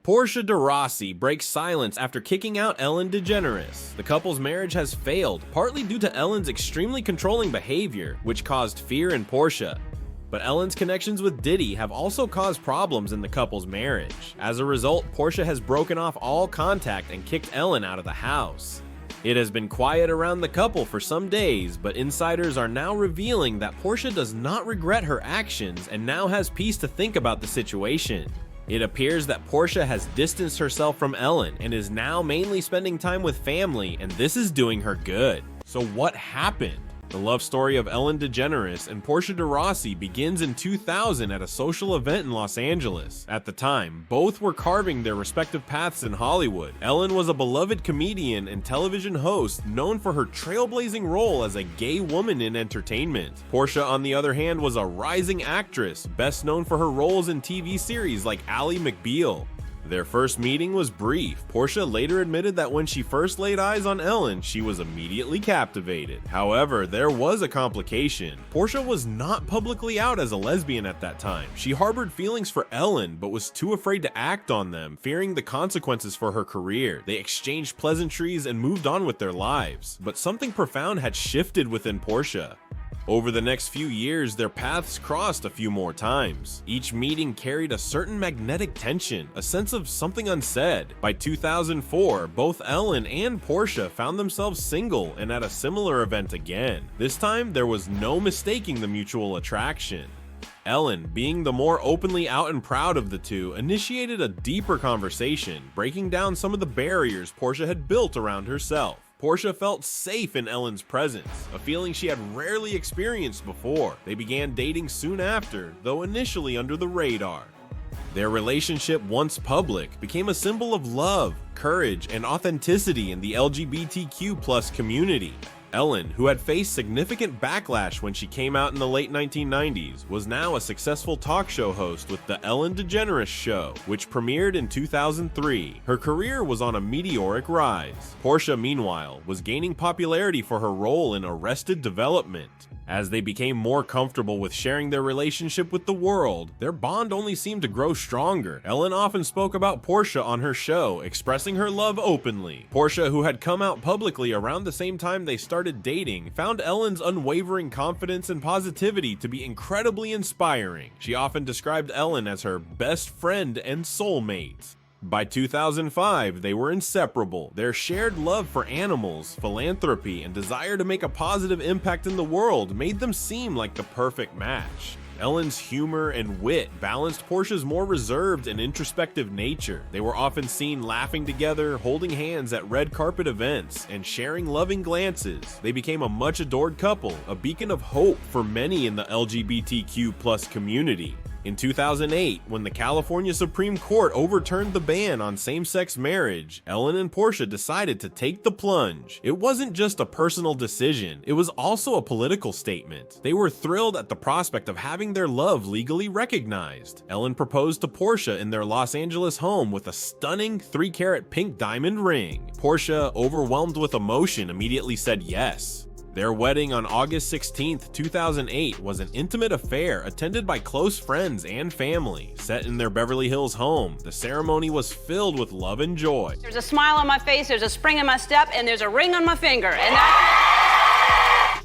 Portia de Rossi breaks silence after kicking out Ellen Degeneres. The couple's marriage has failed, partly due to Ellen's extremely controlling behavior, which caused fear in Portia. But Ellen's connections with Diddy have also caused problems in the couple's marriage. As a result, Portia has broken off all contact and kicked Ellen out of the house. It has been quiet around the couple for some days, but insiders are now revealing that Portia does not regret her actions and now has peace to think about the situation. It appears that Portia has distanced herself from Ellen and is now mainly spending time with family, and this is doing her good. So what happened? The love story of Ellen Degeneres and Portia de Rossi begins in 2000 at a social event in Los Angeles. At the time, both were carving their respective paths in Hollywood. Ellen was a beloved comedian and television host known for her trailblazing role as a gay woman in entertainment. Portia, on the other hand, was a rising actress, best known for her roles in TV series like Ally McBeal. Their first meeting was brief. Portia later admitted that when she first laid eyes on Ellen, she was immediately captivated. However, there was a complication. Portia was not publicly out as a lesbian at that time. She harbored feelings for Ellen, but was too afraid to act on them, fearing the consequences for her career. They exchanged pleasantries and moved on with their lives. But something profound had shifted within Portia. Over the next few years, their paths crossed a few more times. Each meeting carried a certain magnetic tension, a sense of something unsaid. By 2004, both Ellen and Portia found themselves single and at a similar event again. This time, there was no mistaking the mutual attraction. Ellen, being the more openly out and proud of the two, initiated a deeper conversation, breaking down some of the barriers Portia had built around herself. Portia felt safe in Ellen's presence, a feeling she had rarely experienced before. They began dating soon after, though initially under the radar. Their relationship, once public, became a symbol of love, courage, and authenticity in the LGBTQ+ community. Ellen, who had faced significant backlash when she came out in the late 1990s, was now a successful talk show host with The Ellen Degeneres Show, which premiered in 2003. Her career was on a meteoric rise. Portia, meanwhile, was gaining popularity for her role in Arrested Development. As they became more comfortable with sharing their relationship with the world, their bond only seemed to grow stronger. Ellen often spoke about Portia on her show, expressing her love openly. Portia, who had come out publicly around the same time they started dating, found Ellen's unwavering confidence and positivity to be incredibly inspiring. She often described Ellen as her best friend and soulmate. By 2005, they were inseparable. Their shared love for animals, philanthropy, and desire to make a positive impact in the world made them seem like the perfect match. Ellen's humor and wit balanced Portia's more reserved and introspective nature. They were often seen laughing together, holding hands at red carpet events, and sharing loving glances. They became a much adored couple, a beacon of hope for many in the LGBTQ+ community. In 2008, when the California Supreme Court overturned the ban on same-sex marriage, Ellen and Portia decided to take the plunge. It wasn't just a personal decision, it was also a political statement. They were thrilled at the prospect of having their love legally recognized. Ellen proposed to Portia in their Los Angeles home with a stunning 3-carat pink diamond ring. Portia, overwhelmed with emotion, immediately said yes. Their wedding on August 16, 2008 was an intimate affair attended by close friends and family. Set in their Beverly Hills home, the ceremony was filled with love and joy. There's a smile on my face, there's a spring in my step, and there's a ring on my finger.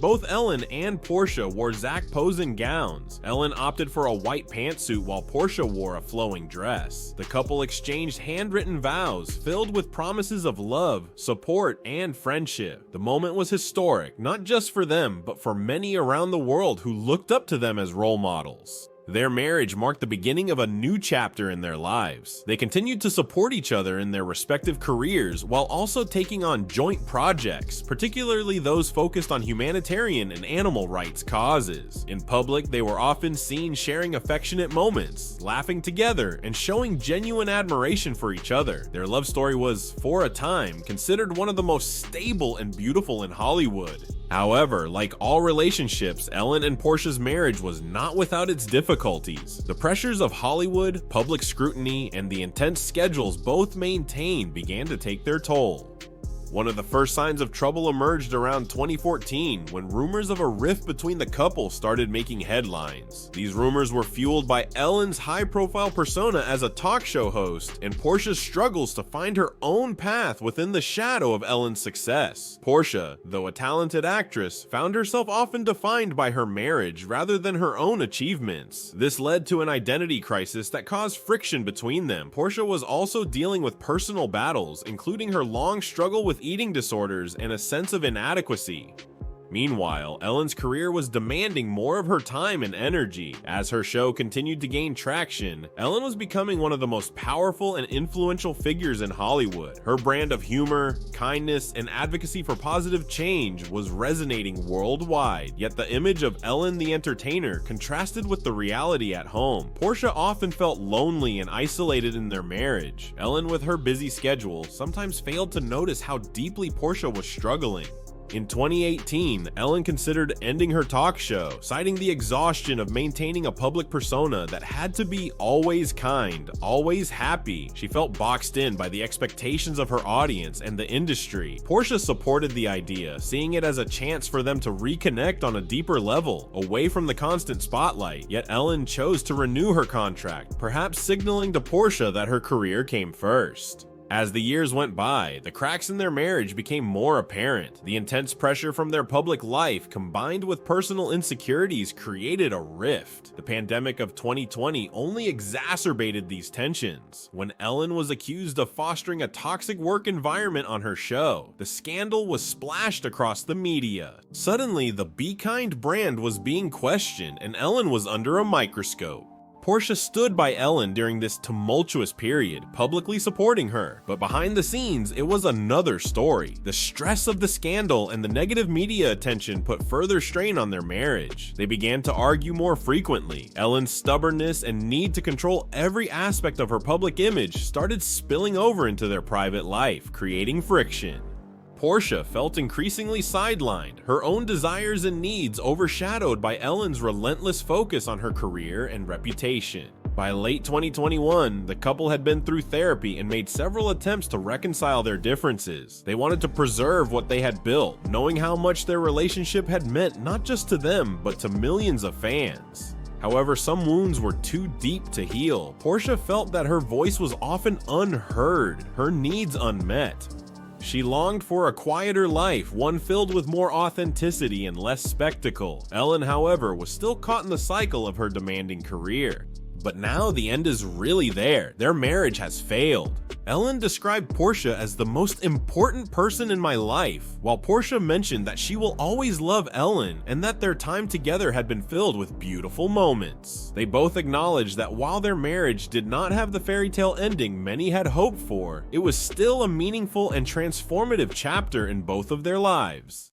Both Ellen and Portia wore Zac Posen gowns. Ellen opted for a white pantsuit while Portia wore a flowing dress. The couple exchanged handwritten vows filled with promises of love, support, and friendship. The moment was historic, not just for them, but for many around the world who looked up to them as role models. Their marriage marked the beginning of a new chapter in their lives. They continued to support each other in their respective careers while also taking on joint projects, particularly those focused on humanitarian and animal rights causes. In public, they were often seen sharing affectionate moments, laughing together, and showing genuine admiration for each other. Their love story was, for a time, considered one of the most stable and beautiful in Hollywood. However, like all relationships, Ellen and Portia's marriage was not without its difficulties. The pressures of Hollywood, public scrutiny, and the intense schedules both maintained began to take their toll. One of the first signs of trouble emerged around 2014 when rumors of a rift between the couple started making headlines. These rumors were fueled by Ellen's high-profile persona as a talk show host and Portia's struggles to find her own path within the shadow of Ellen's success. Portia, though a talented actress, found herself often defined by her marriage rather than her own achievements. This led to an identity crisis that caused friction between them. Portia was also dealing with personal battles, including her long struggle with eating disorders and a sense of inadequacy. Meanwhile, Ellen's career was demanding more of her time and energy. As her show continued to gain traction, Ellen was becoming one of the most powerful and influential figures in Hollywood. Her brand of humor, kindness, and advocacy for positive change was resonating worldwide, yet the image of Ellen the entertainer contrasted with the reality at home. Portia often felt lonely and isolated in their marriage. Ellen, with her busy schedule, sometimes failed to notice how deeply Portia was struggling. In 2018, Ellen considered ending her talk show, citing the exhaustion of maintaining a public persona that had to be always kind, always happy. She felt boxed in by the expectations of her audience and the industry. Portia supported the idea, seeing it as a chance for them to reconnect on a deeper level, away from the constant spotlight. Yet Ellen chose to renew her contract, perhaps signaling to Portia that her career came first. As the years went by, the cracks in their marriage became more apparent. The intense pressure from their public life combined with personal insecurities created a rift. The pandemic of 2020 only exacerbated these tensions. When Ellen was accused of fostering a toxic work environment on her show, the scandal was splashed across the media. Suddenly, the Be Kind brand was being questioned and Ellen was under a microscope. Portia stood by Ellen during this tumultuous period, publicly supporting her. But behind the scenes, it was another story. The stress of the scandal and the negative media attention put further strain on their marriage. They began to argue more frequently. Ellen's stubbornness and need to control every aspect of her public image started spilling over into their private life, creating friction. Portia felt increasingly sidelined, her own desires and needs overshadowed by Ellen's relentless focus on her career and reputation. By late 2021, the couple had been through therapy and made several attempts to reconcile their differences. They wanted to preserve what they had built, knowing how much their relationship had meant not just to them, but to millions of fans. However, some wounds were too deep to heal. Portia felt that her voice was often unheard, her needs unmet. She longed for a quieter life, one filled with more authenticity and less spectacle. Ellen, however, was still caught in the cycle of her demanding career. But now the end is really there. Their marriage has failed. Ellen described Portia as the most important person in my life, while Portia mentioned that she will always love Ellen and that their time together had been filled with beautiful moments. They both acknowledged that while their marriage did not have the fairy tale ending many had hoped for, it was still a meaningful and transformative chapter in both of their lives.